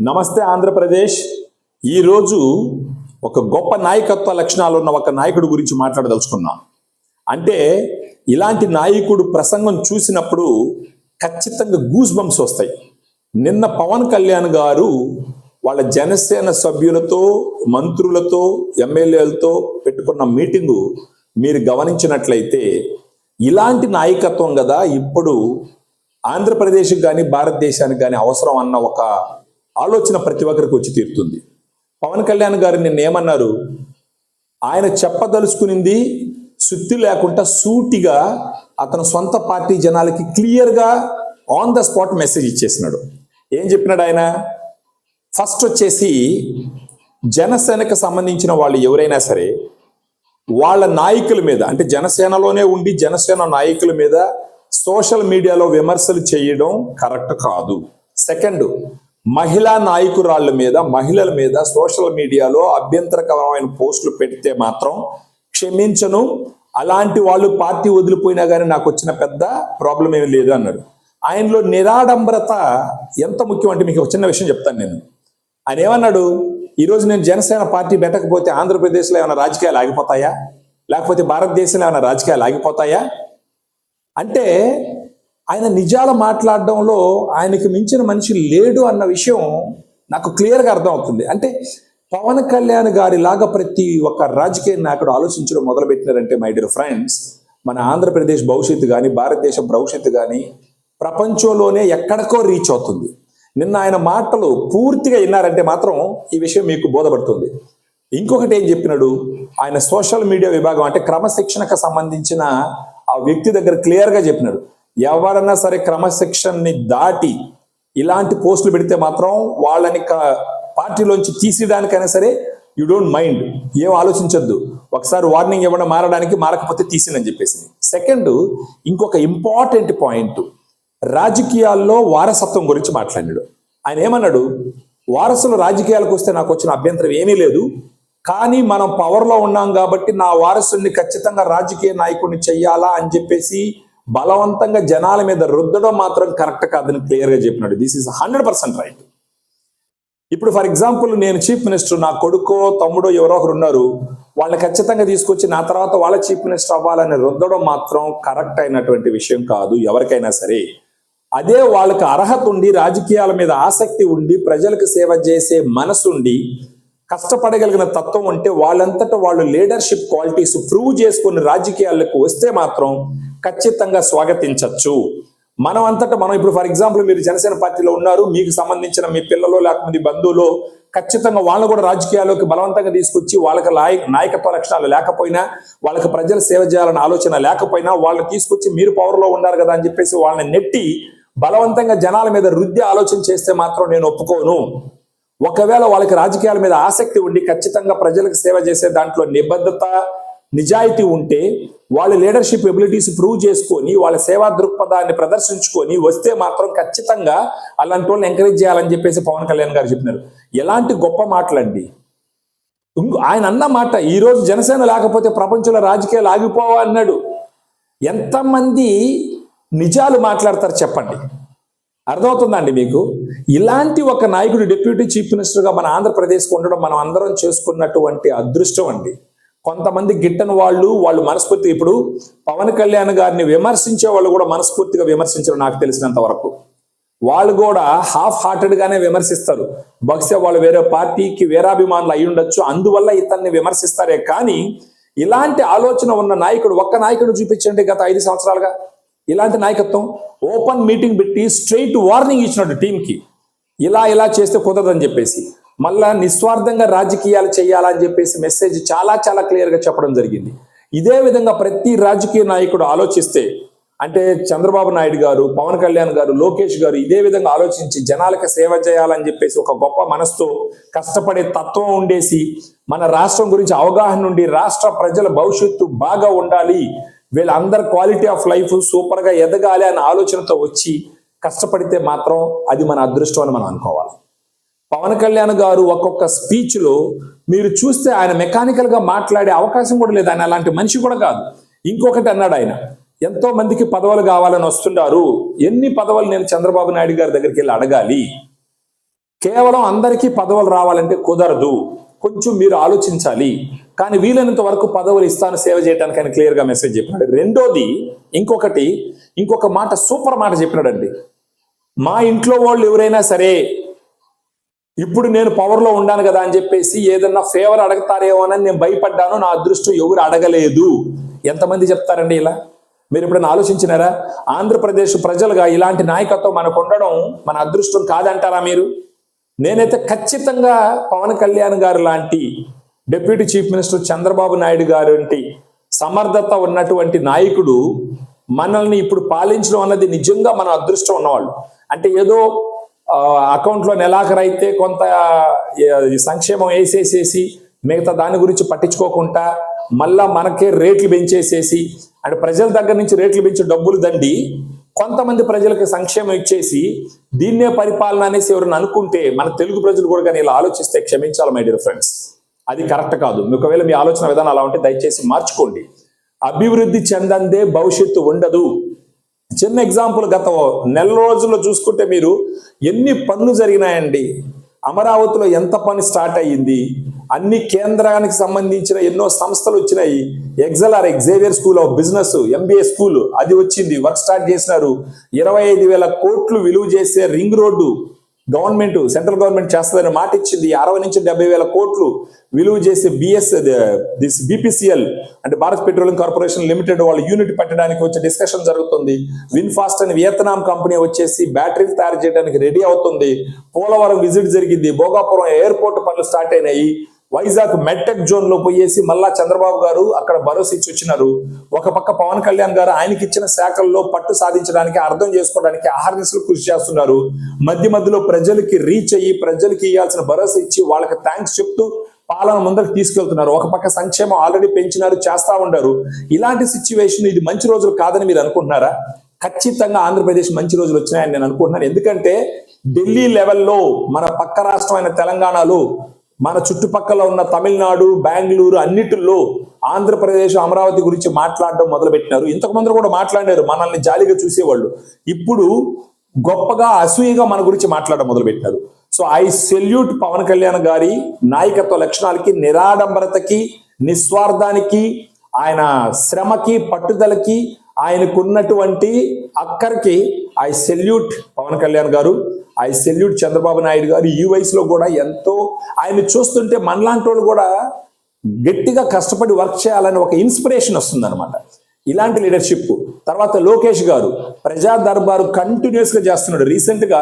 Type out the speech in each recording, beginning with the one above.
నమస్తే ఆంధ్రప్రదేశ్. ఈరోజు ఒక గొప్ప నాయకత్వ లక్షణాలు ఉన్న ఒక నాయకుడి గురించి మాట్లాడదలుచుకున్నాం. అంటే ఇలాంటి నాయకుడు ప్రసంగం చూసినప్పుడు ఖచ్చితంగా గూస్ బంప్స్ వస్తాయి. నిన్న పవన్ కళ్యాణ్ గారు వాళ్ళ జనసేన సభ్యులతో, మంత్రులతో, ఎమ్మెల్యేలతో పెట్టుకున్న మీటింగు మీరు గమనించినట్లయితే ఇలాంటి నాయకత్వం కదా ఇప్పుడు ఆంధ్రప్రదేశ్కి కానీ భారతదేశానికి కానీ అవసరం అన్న ఒక ఆలోచన ప్రతి ఒక్కరికి వచ్చి తీరుతుంది. పవన్ కళ్యాణ్ గారు నిన్న ఏమన్నారు? ఆయన చెప్పదలుచుకునింది సుత్తి లేకుండా సూటిగా అతను సొంత పార్టీ జనాలకి క్లియర్గా ఆన్ ద స్పాట్ మెసేజ్ ఇచ్చేసినాడు. ఏం చెప్పినాడు ఆయన? ఫస్ట్ వచ్చేసి జనసేనకు సంబంధించిన వాళ్ళు ఎవరైనా సరే వాళ్ళ నాయకుల మీద, అంటే జనసేనలోనే ఉండి జనసేన నాయకుల మీద సోషల్ మీడియాలో విమర్శలు చేయడం కరెక్ట్ కాదు. సెకండ్, మహిళా నాయకురాళ్ళ మీద, మహిళల మీద సోషల్ మీడియాలో అభ్యంతరకరమైన పోస్టులు పెడితే మాత్రం క్షమించను. అలాంటి వాళ్ళు పార్టీ వదిలిపోయినా కానీ నాకు వచ్చిన పెద్ద ప్రాబ్లం ఏమి లేదు అన్నాడు. ఆయనలో నిరాడంబరత ఎంత ముఖ్యం అంటే మీకు ఒక చిన్న విషయం చెప్తాను నేను. ఆయన ఏమన్నాడు? ఈరోజు నేను జనసేన పార్టీ పెట్టకపోతే ఆంధ్రప్రదేశ్లో ఏమైనా రాజకీయాలు ఆగిపోతాయా? లేకపోతే భారతదేశంలో ఏమైనా రాజకీయాలు ఆగిపోతాయా? అంటే ఆయన నిజాలు మాట్లాడడంలో ఆయనకి మించిన మనిషి లేడు అన్న విషయం నాకు క్లియర్గా అర్థమవుతుంది. అంటే పవన్ కళ్యాణ్ గారి లాగా ప్రతి ఒక్క రాజకీయ నాయకుడు ఆలోచించడం మొదలుపెట్టినారంటే మై డియర్ ఫ్రెండ్స్, మన ఆంధ్రప్రదేశ్ భవిష్యత్తు కానీ, భారతదేశం భవిష్యత్తు కానీ ప్రపంచంలోనే ఎక్కడికో రీచ్ అవుతుంది. నిన్న ఆయన మాటలు పూర్తిగా విన్నారంటే మాత్రం ఈ విషయం మీకు బోధపడుతుంది. ఇంకొకటి ఏం చెప్పినాడు? ఆయన సోషల్ మీడియా విభాగం అంటే క్రమశిక్షణకు సంబంధించిన ఆ వ్యక్తి దగ్గర క్లియర్గా చెప్పినాడు, ఎవరన్నా సరే క్రమశిక్షణని దాటి ఇలాంటి పోస్టులు పెడితే మాత్రం వాళ్ళని పార్టీలోంచి తీసేయడానికైనా సరే యూ డోంట్ మైండ్, ఏం ఆలోచించొద్దు, ఒకసారి వార్నింగ్ ఇవ్వడం, మారడానికి, మారకపోతే తీసినని చెప్పేసి. సెకండ్, ఇంకొక ఇంపార్టెంట్ పాయింట్, రాజకీయాల్లో వారసత్వం గురించి మాట్లాడాడు. ఆయన ఏమన్నాడు? వారసులు రాజకీయాలకు వస్తే నాకు వచ్చిన అభ్యంతరం ఏమీ లేదు, కానీ మనం పవర్లో ఉన్నాం కాబట్టి నా వారసుని ఖచ్చితంగా రాజకీయ నాయకుడిని చెయ్యాలా అని చెప్పేసి బలవంతంగా జనాల మీద రుద్దడం మాత్రం కరెక్ట్ కాదని క్లియర్గా చెప్పినాడు. This is 100% right. ఇప్పుడు ఫర్ ఎగ్జాంపుల్, నేను చీఫ్ మినిస్టర్, నా కొడుకో తమ్ముడో ఎవరో ఒకరు ఉన్నారు, వాళ్ళని ఖచ్చితంగా తీసుకొచ్చి నా తర్వాత వాళ్ళ చీఫ్ మినిస్టర్ అవ్వాలని రుద్దడం మాత్రం కరెక్ట్ అయినటువంటి విషయం కాదు ఎవరికైనా సరే. అదే వాళ్ళకి అర్హత ఉండి, రాజకీయాల మీద ఆసక్తి ఉండి, ప్రజలకు సేవ చేసే మనసుండి, కష్టపడగలిగిన తత్వం ఉంటే వాళ్ళంతటా వాళ్ళు లీడర్షిప్ క్వాలిటీస్ ప్రూవ్ చేసుకుని రాజకీయాలకు వస్తే మాత్రం ఖచ్చితంగా స్వాగతించవచ్చు. మనం అంతటా మనం ఇప్పుడు ఫర్ ఎగ్జాంపుల్ మీరు జనసేన పార్టీలో ఉన్నారు, మీకు సంబంధించిన మీ పిల్లలు లేకపోతే బంధువులు, ఖచ్చితంగా వాళ్ళని కూడా రాజకీయాల్లోకి బలవంతంగా తీసుకొచ్చి వాళ్ళకి నాయకత్వ లక్షణాలు లేకపోయినా, వాళ్ళకి ప్రజలు సేవ చేయాలన్న ఆలోచన లేకపోయినా వాళ్ళని తీసుకొచ్చి మీరు పవర్లో ఉన్నారు కదా అని చెప్పేసి వాళ్ళని నెట్టి బలవంతంగా జనాల మీద రుద్ది ఆలోచన చేస్తే మాత్రం నేను ఒప్పుకోను. ఒకవేళ వాళ్ళకి రాజకీయాల మీద ఆసక్తి ఉండి ఖచ్చితంగా ప్రజలకు సేవ చేసే దాంట్లో నిబద్ధత, నిజాయితీ ఉంటే, వాళ్ళ లీడర్షిప్ ఎబిలిటీస్ ప్రూవ్ చేసుకొని వాళ్ళ సేవా దృక్పథాన్ని ప్రదర్శించుకొని వస్తే మాత్రం ఖచ్చితంగా అలాంటి వాళ్ళని ఎంకరేజ్ చేయాలని చెప్పేసి పవన్ కళ్యాణ్ గారు చెప్పినారు. ఎలాంటి గొప్ప మాటలండి. ఆయన అన్న మాట, ఈరోజు జనసేన లేకపోతే ప్రపంచంలో రాజకీయాలు ఆగిపోవా అన్నాడు. ఎంతమంది నిజాలు మాట్లాడతారు చెప్పండి? అర్థమవుతుందండి మీకు? ఇలాంటి ఒక నాయకుడు డిప్యూటీ చీఫ్ మినిస్టర్గా మన ఆంధ్రప్రదేశ్కి ఉండడం మనం అందరం చేసుకున్నటువంటి అదృష్టం అండి. కొంతమంది గిట్టని వాళ్ళు మనస్ఫూర్తిగా, ఇప్పుడు పవన్ కళ్యాణ్ గారిని విమర్శించే వాళ్ళు కూడా మనస్ఫూర్తిగా విమర్శించరు నాకు తెలిసినంత వరకు. వాళ్ళు కూడా హాఫ్ హార్టెడ్గానే విమర్శిస్తారు. బహుశా వాళ్ళు వేరే పార్టీకి వీరాభిమానులు అయి ఉండొచ్చు, అందువల్ల ఇతన్ని విమర్శిస్తారే కానీ ఇలాంటి ఆలోచన ఉన్న నాయకుడు ఒక్క నాయకుడు చూపించండి గత 5 సంవత్సరాలుగా. ఇలాంటి నాయకత్వం ఓపెన్ మీటింగ్ పెట్టి స్ట్రైట్ వార్నింగ్ ఇచ్చినట్టు టీంకి, ఇలా చేస్తే కుదరదని చెప్పేసి, మళ్ళా నిస్వార్థంగా రాజకీయాలు చేయాలని చెప్పేసి మెసేజ్ చాలా చాలా క్లియర్గా చెప్పడం జరిగింది. ఇదే విధంగా ప్రతి రాజకీయ నాయకుడు ఆలోచిస్తే, అంటే చంద్రబాబు నాయుడు గారు, పవన్ కళ్యాణ్ గారు, లోకేష్ గారు ఇదే విధంగా ఆలోచించి జనాలకు సేవ చేయాలని చెప్పేసి ఒక గొప్ప మనసుతో కష్టపడే తత్వం ఉండేసి, మన రాష్ట్రం గురించి అవగాహన ఉండి, రాష్ట్ర ప్రజల భవిష్యత్తు బాగా ఉండాలి, వీళ్ళందరి క్వాలిటీ ఆఫ్ లైఫ్ సూపర్గా ఎదగాలి అనే ఆలోచనతో వచ్చి కష్టపడితే మాత్రం అది మన అదృష్టం అని మనం అనుకోవాలి. పవన్ కళ్యాణ్ గారు ఒక్కొక్క స్పీచ్లో మీరు చూస్తే ఆయన మెకానికల్గా మాట్లాడే అవకాశం కూడా లేదు. ఆయన అలాంటి మనిషి కూడా కాదు. ఇంకొకటి అన్నాడు ఆయన, ఎంతో మందికి పదవులు కావాలని వస్తున్నారు. ఎన్ని పదవులు నేను చంద్రబాబు నాయుడు గారి దగ్గరికి వెళ్ళి అడగాలి? కేవలం అందరికీ పదవులు రావాలంటే కుదరదు, కొంచెం మీరు ఆలోచించాలి, కానీ వీలైనంత వరకు పదవులు ఇస్తాను సేవ చేయడానికి ఆయన క్లియర్గా మెసేజ్ చెప్పినాడు. రెండోది ఇంకొక మాట, సూపర్ మాట చెప్పినాడండి. మా ఇంట్లో వాళ్ళు ఎవరైనా సరే ఇప్పుడు నేను పవర్లో ఉండాను కదా అని చెప్పేసి ఏదన్నా ఫేవర్ అడగతారేమోనని నేను భయపడ్డాను, నా అదృష్టం ఎవరు అడగలేదు. ఎంతమంది చెప్తారండి ఇలా? మీరు ఎప్పుడైనా ఆలోచించినారా? ఆంధ్రప్రదేశ్ ప్రజలుగా ఇలాంటి నాయకత్వం మనకు ఉండడం మన అదృష్టం కాదంటారా మీరు? నేనైతే ఖచ్చితంగా పవన్ కళ్యాణ్ గారు లాంటి deputy chief minister Chandrababu Naidu గారు సమర్థత ఉన్నటువంటి నాయకుడు మనల్ని ఇప్పుడు పాలించడం అన్నది నిజంగా మన అదృష్టం ఉన్నవాళ్ళు. అంటే ఏదో అకౌంట్లో నెలాఖరైతే కొంత సంక్షేమం వేసేసేసి మిగతా దాని గురించి పట్టించుకోకుండా మళ్ళా మనకే రేట్లు పెంచేసేసి, అంటే ప్రజల దగ్గర నుంచి రేట్లు పెంచి డబ్బులు దండి కొంతమంది ప్రజలకు సంక్షేమం ఇచ్చేసి దీన్నే పరిపాలన అనేసి ఎవరైనా అనుకుంటే, మన తెలుగు ప్రజలు కూడా కానీ ఇలా ఆలోచిస్తే క్షమించాలి మై డియర్ ఫ్రెండ్స్, అది కరెక్ట్ కాదు. ఒకవేళ మీ ఆలోచన విధానం అలా ఉంటే దయచేసి మార్చుకోండి. అభివృద్ధి చెందందే భవిష్యత్తు ఉండదు. చిన్న ఎగ్జాంపుల్, గత నెల రోజుల్లో చూసుకుంటే మీరు ఎన్ని పనులు జరిగినాయండి. అమరావతిలో ఎంత పని స్టార్ట్ అయ్యింది, అన్ని కేంద్రానికి సంబంధించిన ఎన్నో సంస్థలు వచ్చినాయి. Xavier school of business, MBA school అది వచ్చింది, వర్క్ స్టార్ట్ చేసినారు. 25,000 కోట్లు విలువ చేసే రింగ్ రోడ్డు సెంట్రల్ గవర్నమెంట్ చేస్తుందని మాట ఇచ్చింది. 60 నుంచి 70,000 కోట్లు విలువ చేసే BPCL అంటే భారత్ పెట్రోలియం కార్పొరేషన్ లిమిటెడ్ వాళ్ళు యూనిట్ పెట్టడానికి వచ్చే డిస్కషన్ జరుగుతుంది. విన్ఫాస్ట్ అని వియత్నాం కంపెనీ వచ్చేసి బ్యాటరీలు తయారు చేయడానికి రెడీ అవుతుంది. పోలవరం విజిట్ జరిగింది. భోగాపురం ఎయిర్పోర్ట్ పనులు స్టార్ట్ అయినాయి. వైజాగ్ మెడ్టెక్ జోన్ లో పోయేసి మళ్ళా చంద్రబాబు గారు అక్కడ భరోసా ఇచ్చి వచ్చినారు. ఒక పక్క పవన్ కళ్యాణ్ గారు ఆయనకి ఇచ్చిన శాఖల్లో పట్టు సాధించడానికి, అర్థం చేసుకోవడానికి అహర్నిశలు కృషి చేస్తున్నారు. మధ్యలో ప్రజలకి రీచ్ అయ్యి ప్రజలకి ఇవ్వాల్సిన భరోసా ఇచ్చి వాళ్ళకి థ్యాంక్స్ చెప్తూ పాలన ముందరకు తీసుకెళ్తున్నారు. ఒక పక్క సంక్షేమం ఆల్రెడీ పెంచినారు, చేస్తా ఉన్నారు. ఇలాంటి సిచ్యువేషన్ ఇది మంచి రోజులు కాదని మీరు అనుకుంటున్నారా? ఖచ్చితంగా ఆంధ్రప్రదేశ్ మంచి రోజులు వచ్చినాయని నేను అనుకుంటున్నాను. ఎందుకంటే ఢిల్లీ లెవెల్లో మన పక్క రాష్ట్రమైన తెలంగాణలో, మన చుట్టుపక్కల ఉన్న తమిళనాడు, బెంగళూరు అన్నిటిలో ఆంధ్రప్రదేశ్, అమరావతి గురించి మాట్లాడడం మొదలుపెట్టినారు. ఇంతకు ముందు కూడా మాట్లాడారు, మనల్ని జాలిగా చూసేవాళ్ళు. ఇప్పుడు గొప్పగా అసూయగా మన గురించి మాట్లాడడం మొదలుపెట్టినారు. So I salute Pawan Kalyan గారి నాయకత్వ లక్షణాలకి, నిరాడంబరతకి, నిస్వార్థానికి, ఆయన శ్రమకి, పట్టుదలకి, ఆయనకున్నటువంటి అక్కరికి ఐ సెల్యూట్ పవన్ కళ్యాణ్ గారు. ఐ సెల్యూట్ చంద్రబాబు నాయుడు గారు. ఈ వయసులో కూడా ఎంతో ఆయన చూస్తుంటే మనలాంటి వాళ్ళు కూడా గట్టిగా కష్టపడి వర్క్ చేయాలని ఒక ఇన్స్పిరేషన్ వస్తుంది అనమాట. ఇలాంటి లీడర్షిప్. తర్వాత లోకేష్ గారు ప్రజా దర్బారు కంటిన్యూస్ గా చేస్తున్నాడు. రీసెంట్ గా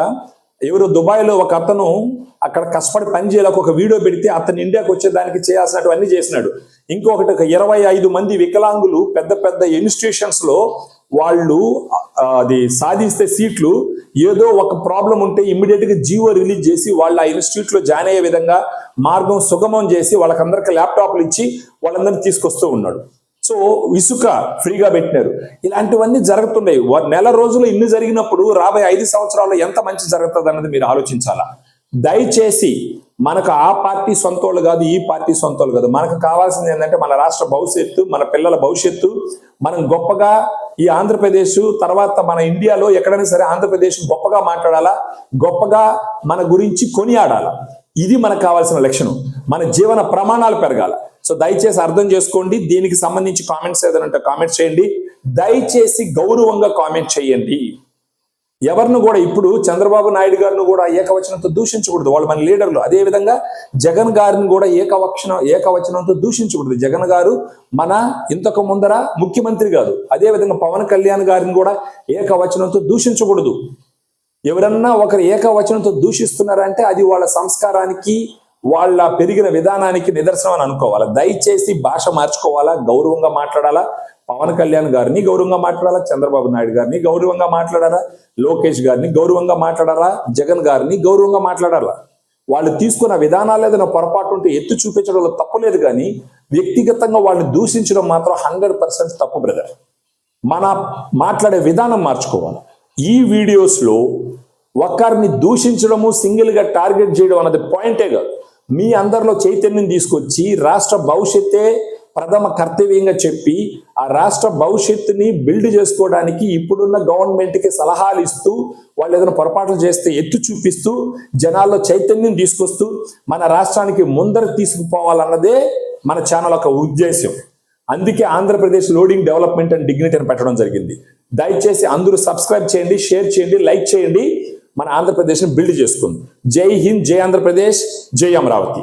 ఎవరు దుబాయ్లో ఒక అతను అక్కడ కష్టపడి పని చేయలేక ఒక వీడియో పెడితే అతను ఇండియాకి వచ్చేదానికి చేయాల్సినటువన్నీ చేసినాడు. ఇంకొకటి 25 మంది వికలాంగులు పెద్ద పెద్ద ఇన్స్టిట్యూషన్స్ లో వాళ్ళు అది సాధిస్తే సీట్లు ఏదో ఒక ప్రాబ్లం ఉంటే ఇమ్మీడియట్ గా జీవో రిలీజ్ చేసి వాళ్ళు ఆ ఇన్స్టిట్యూట్ లో జాయిన్ అయ్యే విధంగా మార్గం సుగమం చేసి వాళ్ళకందరికి ల్యాప్టాప్లు ఇచ్చి వాళ్ళందరినీ తీసుకొస్తూ ఉన్నాడు. సో ఇసుక ఫ్రీగా పెట్టినారు. ఇలాంటివన్నీ జరుగుతున్నాయి. నెల రోజులు ఇన్ని జరిగినప్పుడు రాబోయే 5 సంవత్సరాల్లో ఎంత మంచి జరుగుతుంది అన్నది మీరు ఆలోచించాలా. దయచేసి మనకు ఆ పార్టీ సొంతోళ్ళు కాదు, ఈ పార్టీ సొంతోళ్ళు కాదు. మనకు కావాల్సింది ఏంటంటే మన రాష్ట్ర భవిష్యత్తు, మన పిల్లల భవిష్యత్తు. మనం గొప్పగా ఈ ఆంధ్రప్రదేశ్ తర్వాత మన ఇండియాలో ఎక్కడైనా సరే ఆంధ్రప్రదేశ్ గొప్పగా మాట్లాడాలా, గొప్పగా మన గురించి కొనియాడాలా. ఇది మనకు కావాల్సిన లక్షణం. మన జీవన ప్రమాణాలు పెరగాల. సో దయచేసి అర్థం చేసుకోండి. దీనికి సంబంధించి కామెంట్స్ ఏదైనా కామెంట్స్ చేయండి. దయచేసి గౌరవంగా కామెంట్ చేయండి. ఎవరిని కూడా ఇప్పుడు చంద్రబాబు నాయుడు గారిని కూడా ఏకవచనంతో దూషించకూడదు, వాళ్ళు మన లీడర్లు. అదే విధంగా జగన్ గారిని కూడా ఏకవచనంతో దూషించకూడదు. జగన్ గారు మన ఇంతకు ముందర ముఖ్యమంత్రి కాదు. అదే విధంగా పవన్ కళ్యాణ్ గారిని కూడా ఏకవచనంతో దూషించకూడదు. ఎవరన్నా ఒకరు ఏకవచనంతో దూషిస్తున్నారంటే అది వాళ్ళ సంస్కారానికి, వాళ్ళ పెరిగిన విధానానికి నిదర్శనం అని అనుకోవాలా. దయచేసి భాష మార్చుకోవాలా, గౌరవంగా మాట్లాడాలా. పవన్ కళ్యాణ్ గారిని గౌరవంగా మాట్లాడాలా, చంద్రబాబు నాయుడు గారిని గౌరవంగా మాట్లాడాలా, లోకేష్ గారిని గౌరవంగా మాట్లాడాలా, జగన్ గారిని గౌరవంగా మాట్లాడాలా. వాళ్ళు తీసుకున్న విధానాలు ఏదైనా పొరపాటు ఉంటే ఎత్తు చూపించడంలో తప్పులేదు, కానీ వ్యక్తిగతంగా వాళ్ళని దూషించడం మాత్రం 100% తప్పు బ్రదర్. మన మాట్లాడే విధానం మార్చుకోవాలి. ఈ వీడియోస్లో ఒకరిని దూషించడము, సింగిల్గా టార్గెట్ చేయడం అన్నది పాయింటే కాదు. మీ అందరిలో చైతన్యం తీసుకొచ్చి రాష్ట్ర భవిష్యత్తే ప్రథమ కర్తవ్యంగా చెప్పి ఆ రాష్ట్ర భవిష్యత్తుని బిల్డ్ చేసుకోవడానికి ఇప్పుడున్న గవర్నమెంట్కి సలహాలు ఇస్తూ వాళ్ళు ఏదైనా పొరపాట్లు చేస్తే ఎత్తి చూపిస్తూ జనాల్లో చైతన్యం తీసుకొస్తూ మన రాష్ట్రానికి ముందర తీసుకుపోవాలన్నదే మన ఛానల్ యొక్క ఉద్దేశం. అందుకే Andhra Pradesh loading development and dignity అని పెట్టడం జరిగింది. దయచేసి అందరూ సబ్స్క్రైబ్ చేయండి, షేర్ చేయండి, లైక్ చేయండి. మన ఆంధ్రప్రదేశ్ని బిల్డ్ చేసుకుంది. జై హింద్, జై ఆంధ్రప్రదేశ్, జై అమరావతి.